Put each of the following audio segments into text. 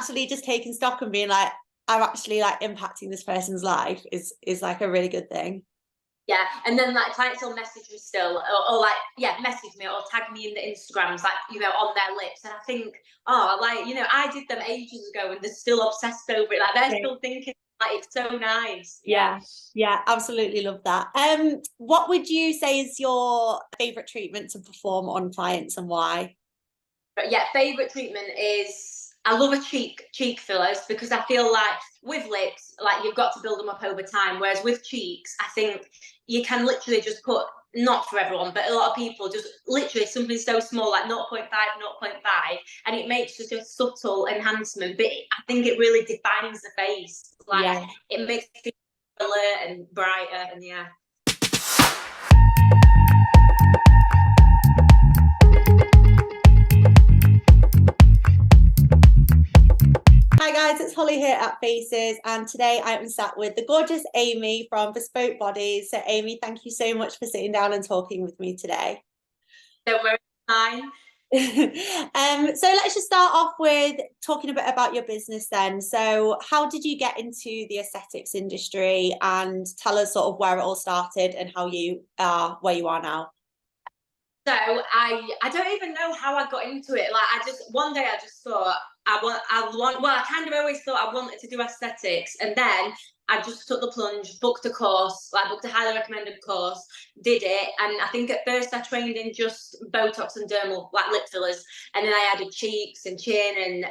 actually just taking stock and being like, I'm actually like impacting this person's life is like a really good thing. Yeah, and then like clients will message me still, or like, yeah, message me or tag me in the Instagrams, like, you know, on their lips. And I think, oh, like, you know, I did them ages ago and they're still obsessed over it. Like they're still thinking, like, it's so nice. Yeah, absolutely love that. What would you say is your favorite treatment to perform on clients and why? But yeah, favorite treatment is, I love a cheek fillers, because I feel like with lips, like you've got to build them up over time. Whereas with cheeks, I think you can literally just put, not for everyone, but a lot of people, just literally something so small like 0.5, 0.5, and it makes just a subtle enhancement. But I think it really defines the face. Like Yeah. it makes it alert and brighter, and yeah. Hi guys, it's Holly here at Faces, and today I am sat with the gorgeous Amy from Bespoke Bodies. So Amy, thank you so much for sitting down and talking with me today. Don't worry, fine. So let's just start off with talking a bit about your business then. So how did you get into the aesthetics industry, and tell us sort of where it all started and how you are where you are now? So I don't even know how I got into it. Like I just one day I just thought I kind of always thought I wanted to do aesthetics, and then I just took the plunge, booked a course, like booked a highly recommended course, did it, and I think at first I trained in just Botox and dermal, like lip fillers, and then I added cheeks and chin and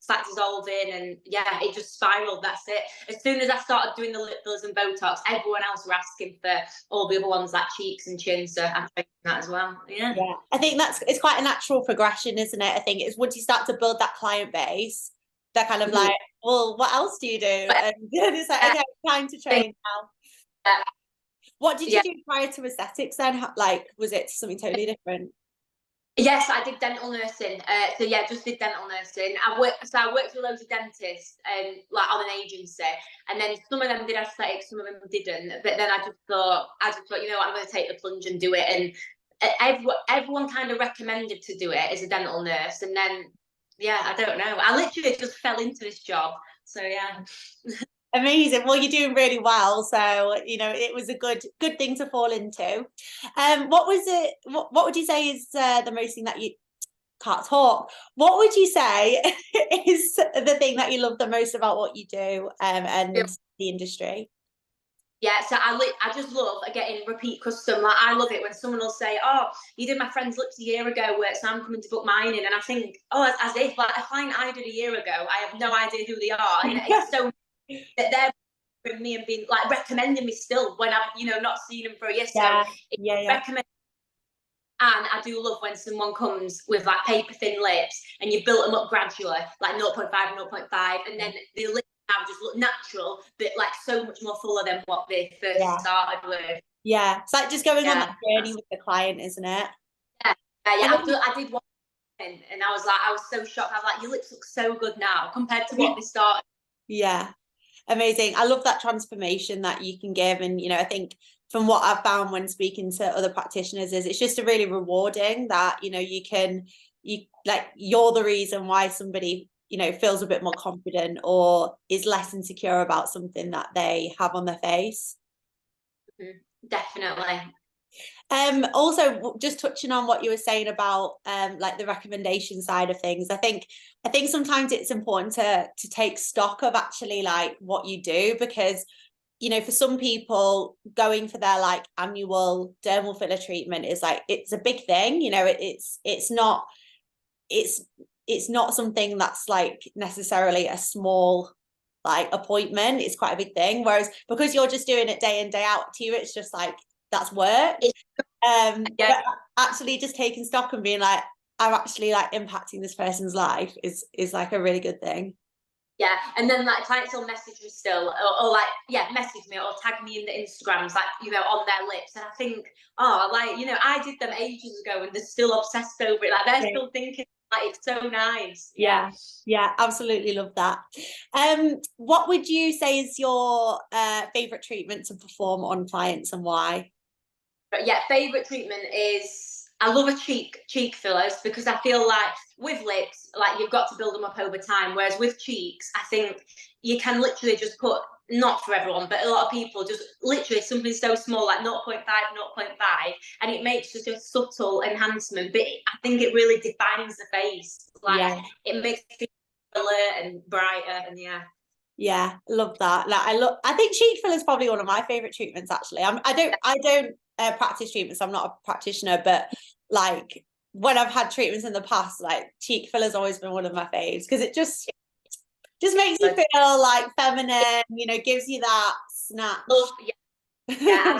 fat dissolving, and yeah, it just spiraled. That's it. As soon as I started doing the lip fillers and Botox, everyone else were asking for all the other ones like cheeks and chin, so I'm trying that as well. Yeah, I think it's quite a natural progression, isn't it? I think it's once you start to build that client base, they're kind of like, well, what else do you do? And it's like, okay, time to train now. What did you do prior to aesthetics then? Like, was it something totally different? Yes, I did dental nursing. So yeah, just did dental nursing. I worked with loads of dentists, like on an agency, and then some of them did aesthetics, some of them didn't. But then I just thought, you know what, I'm going to take the plunge and do it. And everyone kind of recommended to do it as a dental nurse, and then yeah, I don't know, I literally just fell into this job. So yeah. Amazing. Well, you're doing really well, so you know it was a good thing to fall into. What was it? What would you say is the most thing that you can't talk? What would you say is the thing that you love the most about what you do and the industry? Yeah, so I just love getting repeat custom. Like I love it when someone will say, "Oh, you did my friend's lips a year ago, so I'm coming to book mine in." And I think, oh, as if like a client I did a year ago, I have no idea who they are, and it's so that they're with me and being like recommending me still when I've not seen them for a year. So recommend. And I do love when someone comes with like paper thin lips and you built them up gradually, like 0.5, 0.5, and then the lips now just look natural, but like so much more fuller than what they first started with. Yeah, it's like just going on that journey with the client, isn't it? Yeah. I did one, and I was so shocked. I was like, your lips look so good now compared to what they started. Yeah, amazing. I love that transformation that you can give, and I think from what I've found when speaking to other practitioners is it's just a really rewarding that you're the reason why somebody feels a bit more confident or is less insecure about something that they have on their face. Definitely. Also just touching on what you were saying about like the recommendation side of things, I think sometimes it's important to take stock of actually like what you do, because for some people going for their like annual dermal filler treatment is like, it's a big thing, it's not something that's like necessarily a small like appointment. It's quite a big thing, whereas because you're just doing it day in day out, to you it's just like that's work. But actually just taking stock and being like, I'm actually like impacting this person's life is like a really good thing. Yeah, and then like clients will message me still, or like message me or tag me in the Instagrams, like on their lips, and I think, oh, like I did them ages ago, and they're still obsessed over it. Like they're still thinking, like it's so nice. Yeah, absolutely love that. What would you say is your favorite treatment to perform on clients and why? But yeah, favorite treatment is, I love a cheek fillers, because I feel like with lips, like you've got to build them up over time. Whereas with cheeks, I think you can literally just put, not for everyone, but a lot of people, just literally something so small like 0.5, 0.5, and it makes just a subtle enhancement. But I think it really defines the face. Like Yeah. it makes it feel alert and brighter, and yeah. Yeah, love that. Like I think cheek filler is probably one of my favorite treatments actually. I don't practice treatments. I'm not a practitioner, but like when I've had treatments in the past, like cheek filler's always been one of my faves because it just makes you feel like feminine, you know, gives you that snatch. Oh, yeah,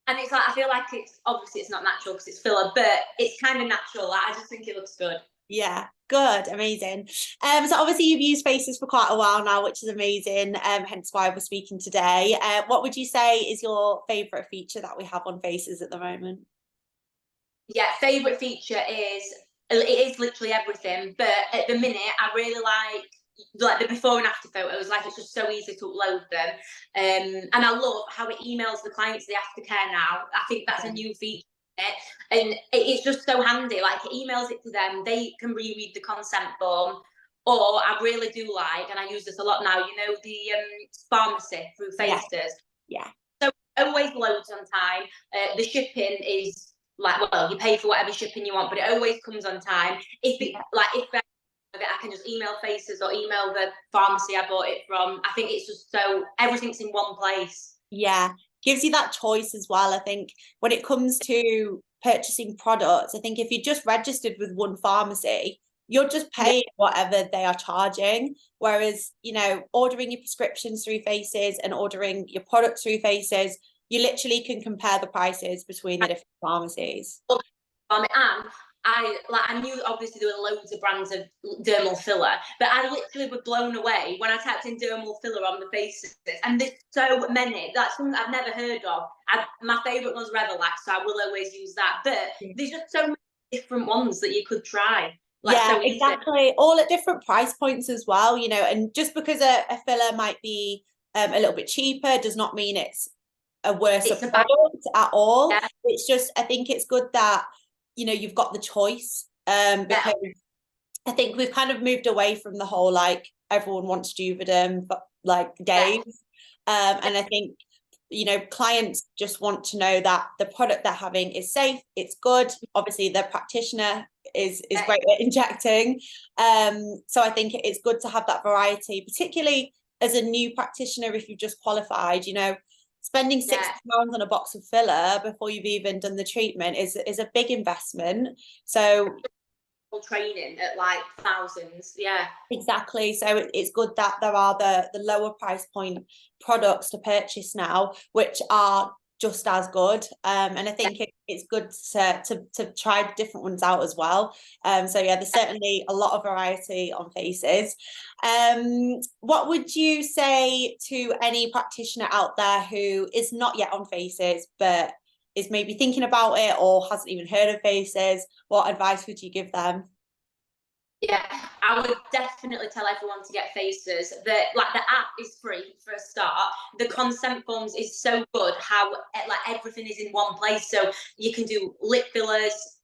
and it's like, I feel like it's obviously it's not natural because it's filler, but it's kind of natural. Like, I just think it looks good. Yeah, good, amazing. So obviously you've used faces for quite a while now, which is amazing. Hence why we're speaking today. What would you say is your favorite feature that we have on faces at the moment? Yeah, favorite feature is, it is literally everything. But at the minute, I really like the before and after photos. Like, it's just so easy to upload them, and I love how it emails the clients the aftercare now. I think that's a new feature. And it's just so handy. Like, it emails it to them, they can reread the consent form. Or I really do like, and I use this a lot now, you know, the pharmacy through Yeah, faces. yeah, So always loads on time. The shipping is like, well, you pay for whatever shipping you want, but it always comes on time. If I can just email faces or email the pharmacy I bought it from. I think it's just so everything's in one place. yeah. Gives you that choice as well. I think when it comes to purchasing products, I think if you're just registered with one pharmacy, you're just Yeah, paying whatever they are charging. Whereas, you know, ordering your prescriptions through Faces and ordering your products through Faces, you literally can compare the prices between the different pharmacies. and I knew obviously there were loads of brands of dermal filler, but I literally was blown away when I typed in dermal filler on the faces, and there's so many. That's something I've never heard of. My favourite was Revelax, so I will always use that. But there's just so many different ones that you could try. Like, Yeah, so easy. exactly. All at different price points as well, you know, and just because a filler might be a little bit cheaper does not mean it's a worse It's about, product at all. yeah, It's just, I think it's good that, you know, you've got the choice, yeah, because I think we've kind of moved away from the whole like everyone wants Juvederm, but like yeah, days. And I think, you know, clients just want to know that the product they're having is safe, it's good. Obviously, the practitioner is yeah, great at injecting. So I think it's good to have that variety, particularly as a new practitioner if you've just qualified, you know, spending yeah. £60 on a box of filler before you've even done the treatment is a big investment. So Training at like thousands, yeah. exactly. So it's good that there are the lower price point products to purchase now, which are just as good. And I think it's good to try different ones out as well. So yeah, there's certainly a lot of variety on faces. What would you say to any practitioner out there who is not yet on faces, but is maybe thinking about it or hasn't even heard of faces? What advice would you give them? Yeah, I would definitely tell everyone to get faces. Like, the app is free for a start. The consent forms is so good. How like everything is in one place, so you can do lip fillers,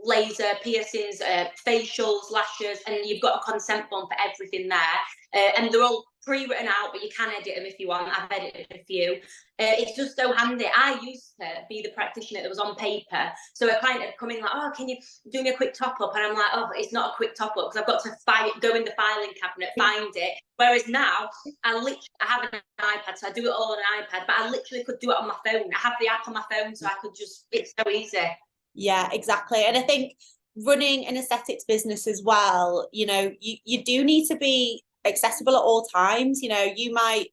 laser piercings, facials, lashes, and you've got a consent form for everything there. And they're all pre-written out, but you can edit them if you want. I've edited a few. It's just so handy. I used to be the practitioner that was on paper. So a client had come in like, oh, can you do me a quick top up? And I'm like, oh, it's not a quick top up because I've got to go in the filing cabinet, find it. Whereas now, I have an iPad, so I do it all on an iPad, but I literally could do it on my phone. I have the app on my phone, so I could just, it's so easy. Yeah, exactly. And I think running an aesthetics business as well, you know, you do need to be accessible at all times. You know, you might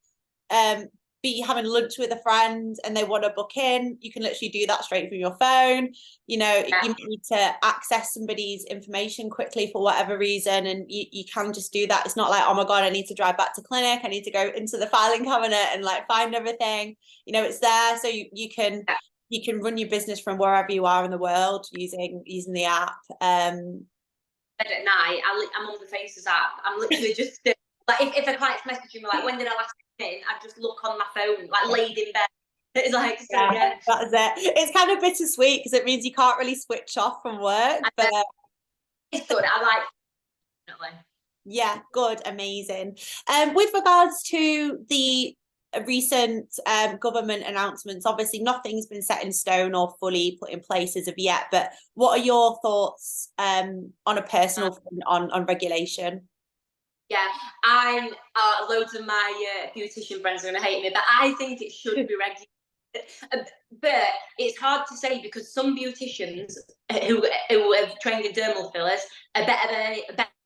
be having lunch with a friend and they want to book in. You can literally do that straight from your phone. You know, Yeah. you might need to access somebody's information quickly for whatever reason, and you can just do that. It's not like, oh my God, I need to drive back to clinic. I need to go into the filing cabinet and like find everything. You know, it's there. So you can run your business from wherever you are in the world using the app. At night, I'm on the Faces app. I'm literally just like, if a client's messaging me like, when did I last come in? I just look on my phone, like laid in bed. It's like, so Yeah, that is it. It's kind of bittersweet because it means you can't really switch off from work, but it's good. I like it, definitely. yeah, good, amazing. With regards to the recent government announcements, obviously nothing's been set in stone or fully put in place as of yet, but what are your thoughts on a personal front on regulation? Yeah, I'm loads of my beautician friends are going to hate me, but I think it should be regulated. But it's hard to say because some beauticians who have trained in dermal fillers are better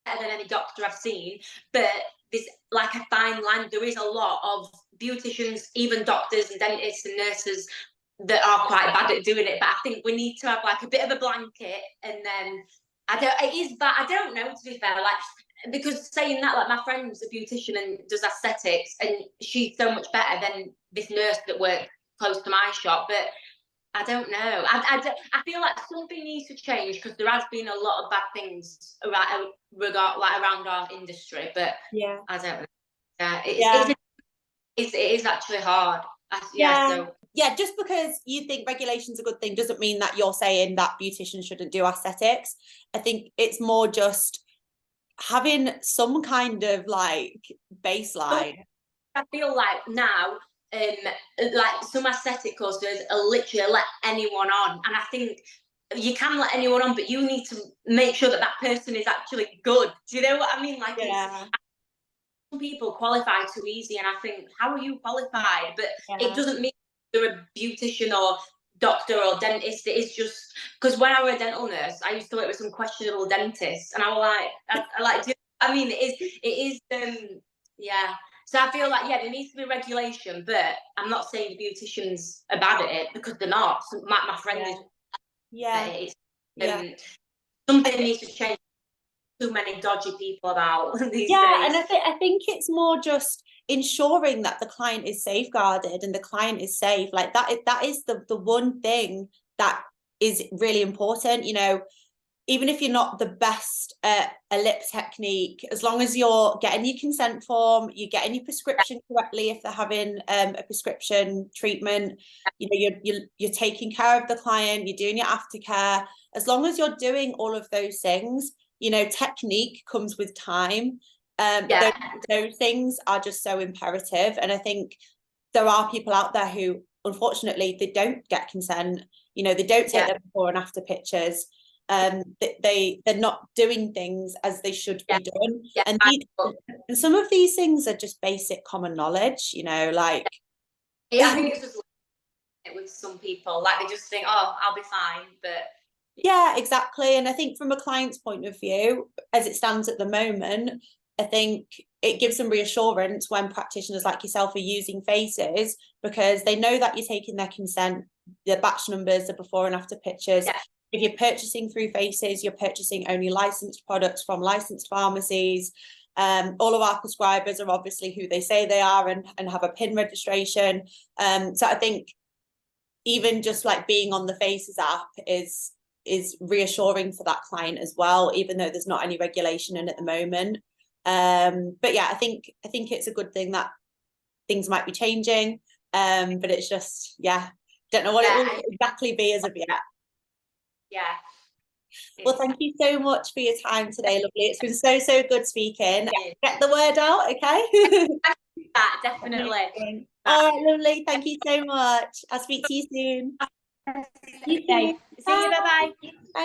than any doctor I've seen. But there's like a fine line. There is a lot of beauticians, even doctors and dentists and nurses that are quite bad at doing it. But I think we need to have like a bit of a blanket, and then it is bad. I don't know, to be fair, like, because saying that, like, my friend's a beautician and does aesthetics, and she's so much better than this nurse that works close to my shop. But I don't know. I feel like something needs to change because there has been a lot of bad things around our industry. But Yeah, I don't know. yeah, It is actually hard. yeah. So Yeah, just because you think regulation's a good thing doesn't mean that you're saying that beauticians shouldn't do aesthetics. I think it's more just having some kind of like baseline. I feel like now, like some aesthetic courses are literally let anyone on, and I think you can let anyone on, but you need to make sure that that person is actually good. Do you know what I mean? Like, it's Yeah, some people qualify too easy, and I think, how are you qualified? But it yeah, doesn't mean you're a beautician or doctor or dentist. It is just because when I was a dental nurse, I used to work with some questionable dentists, and I was like, I like, I mean, yeah. So I feel like, yeah, there needs to be regulation, but I'm not saying the beauticians are bad at it because they're not. So my friend yeah, is at yeah, it. yeah. Something needs to change. Too many dodgy people about these Yeah, and days. I think it's more just ensuring that the client is safeguarded and the client is safe. Like that is the one thing that is really important. You know, even if you're not the best at a lip technique, as long as you're getting your consent form, you're getting your prescription correctly if they're having a prescription treatment, you know, you're taking care of the client, you're doing your aftercare. As long as you're doing all of those things, you know, technique comes with time. Yeah, Those things are just so imperative. And I think there are people out there who, unfortunately, they don't get consent. You know, they don't take yeah, their before and after pictures. They're not doing things as they should yeah, be done. yeah. And some of these things are just basic common knowledge, you know, like I think it's just with some people, like they just think, oh, I'll be fine, but yeah, exactly. And I think from a client's point of view, as it stands at the moment, I think it gives them reassurance when practitioners like yourself are using faces because they know that you're taking their consent, the batch numbers, the before and after pictures. yeah, If you're purchasing through faces, you're purchasing only licensed products from licensed pharmacies. All of our prescribers are obviously who they say they are and have a PIN registration. So I think even just like being on the Faces app is reassuring for that client as well, even though there's not any regulation in at the moment. But yeah, I think it's a good thing that things might be changing. But it's just, yeah, don't know what it will yeah, exactly be as of yet. yeah. Well, It's thank you so much for your time today, lovely. It's been so good speaking. yeah, Get the word out, okay? that definitely. Amazing. That. All right, lovely. Thank you so much. I'll speak to you soon. You Okay. too. See you. Bye Bye. bye. Bye.